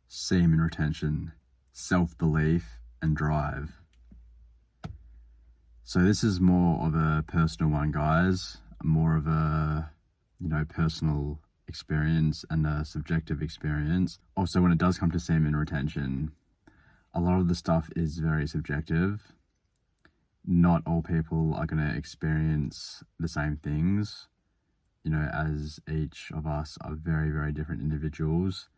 semen retention, self-belief, and drive. So this is more of a personal one, guys. More of a, personal experience and a subjective experience. Also, when it does come to semen retention, a lot of the stuff is very subjective. Not all people are going to experience the same things, as each of us are very, very different individuals.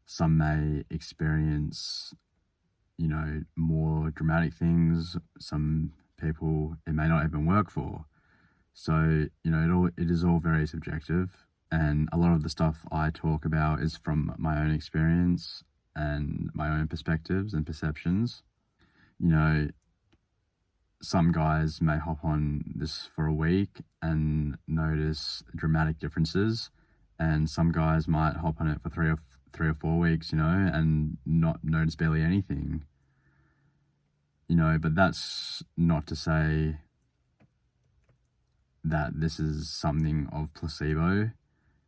Some may experience, more dramatic things. Some people it may not even work for. So, it is all very subjective. And a lot of the stuff I talk about is from my own experience and my own perspectives and perceptions. Some guys may hop on this for a week and notice dramatic differences, and some guys might hop on it for three or 4 weeks, and not notice barely anything. But that's not to say that this is something of placebo,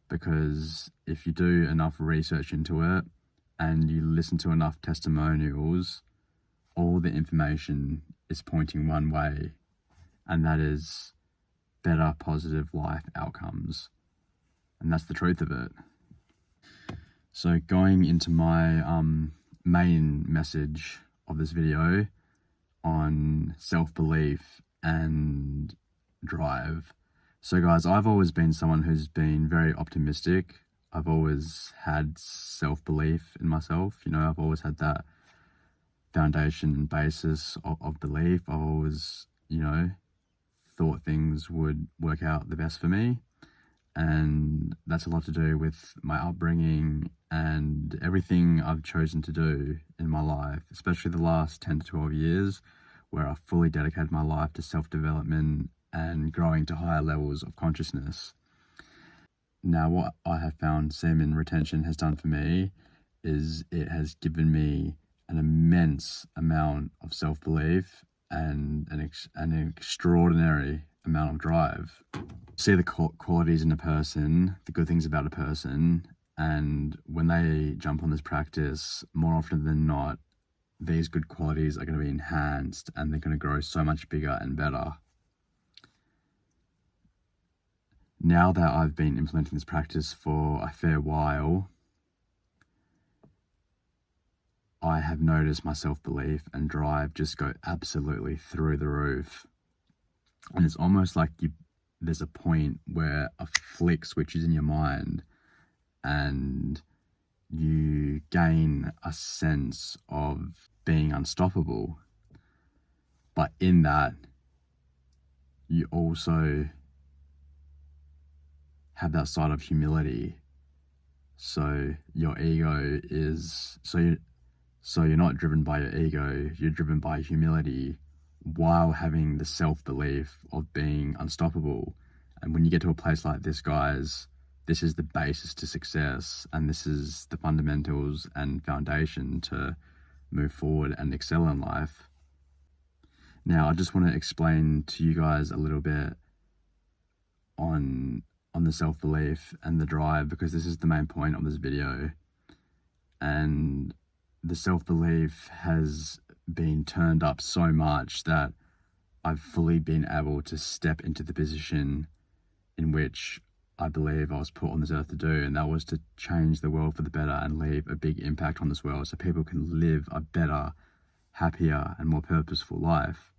because if you do enough research into it and you listen to enough testimonials, all the information is pointing one way, and that is better positive life outcomes. And that's the truth of it. So going into my main message of this video on self-belief and drive. So guys, I've always been someone who's been very optimistic. I've always had self-belief in myself. I've always had that foundation and basis of belief. I've always, thought things would work out the best for me. And that's a lot to do with my upbringing and everything I've chosen to do in my life, especially the last 10 to 12 years, where I've fully dedicated my life to self-development and growing to higher levels of consciousness. Now, what I have found semen retention has done for me is it has given me an immense amount of self-belief and an extraordinary amount of drive. See the qualities in a person, the good things about a person, and when they jump on this practice, more often than not, these good qualities are going to be enhanced and they're going to grow so much bigger and better. Now that I've been implementing this practice for a fair while, I have noticed my self-belief and drive just go absolutely through the roof. And it's almost like there's a point where a flick switches in your mind and you gain a sense of being unstoppable. But in that, you also have that side of humility. So your ego is, so you're not driven by your ego, you're driven by humility, while having the self-belief of being unstoppable. And when you get to a place like this, guys, this is the basis to success, and this is the fundamentals and foundation to move forward and excel in life. Now, I just want to explain to you guys a little bit on the self-belief and the drive, because this is the main point of this video. And the self-belief has been turned up so much that I've fully been able to step into the position in which I believe I was put on this earth to do, and that was to change the world for the better and leave a big impact on this world so people can live a better, happier, and more purposeful life.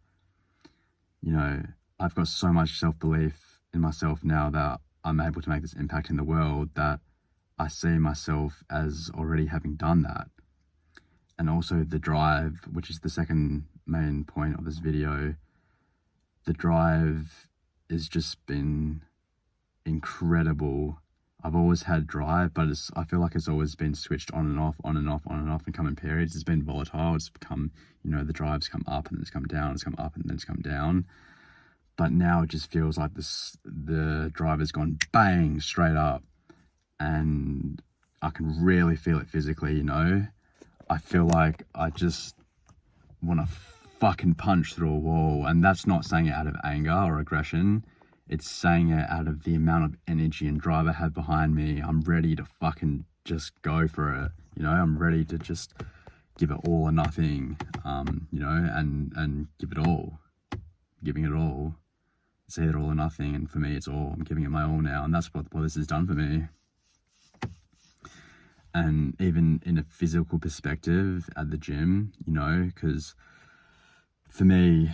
I've got so much self-belief in myself now that I'm able to make this impact in the world that I see myself as already having done that. And also the drive, which is the second main point of this video. The drive has just been incredible. I've always had drive, but I feel like it's always been switched on and off, on and off, on and off, and come in periods. It's been volatile. It's become, the drive's come up and then it's come down, it's come up and then it's come down. But now it just feels like the drive has gone bang straight up, and I can really feel it physically, I feel like I just want to fucking punch through a wall. And that's not saying it out of anger or aggression. It's saying it out of the amount of energy and drive I have behind me. I'm ready to fucking just go for it. You know, I'm ready to just give it all or nothing, you know, and give it all. Giving it all. It's either all or nothing, and for me it's all. I'm giving it my all now, and that's what this has done for me. And even in a physical perspective at the gym, you know, because for me,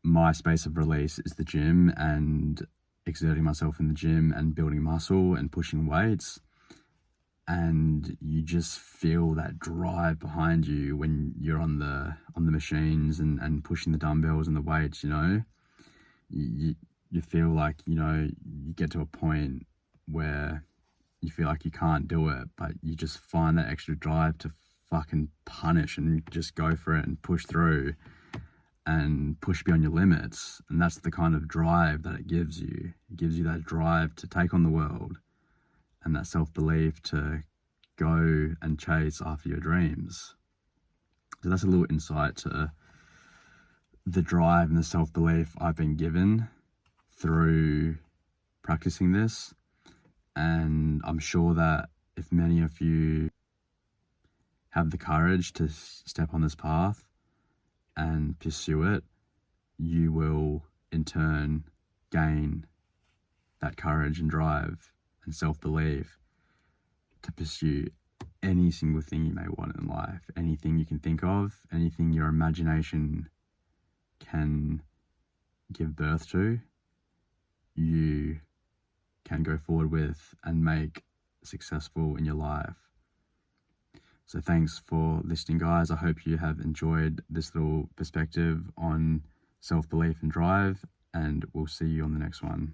my space of release is the gym, and exerting myself in the gym and building muscle and pushing weights. And you just feel that drive behind you when you're on the machines and pushing the dumbbells and the weights, you know. You feel like, you know, you get to a point where you feel like you can't do it, but you just find that extra drive to fucking punish and just go for it and push through and push beyond your limits. And that's the kind of drive that it gives you. It gives you that drive to take on the world and that self-belief to go and chase after your dreams. So that's a little insight to the drive and the self-belief I've been given through practicing this. And I'm sure that if many of you have the courage to step on this path and pursue it, you will in turn gain that courage and drive and self-belief to pursue any single thing you may want in life, anything you can think of, anything your imagination can give birth to, you can go forward with and make successful in your life. So thanks for listening, guys. I hope you have enjoyed this little perspective on self-belief and drive, and we'll see you on the next one.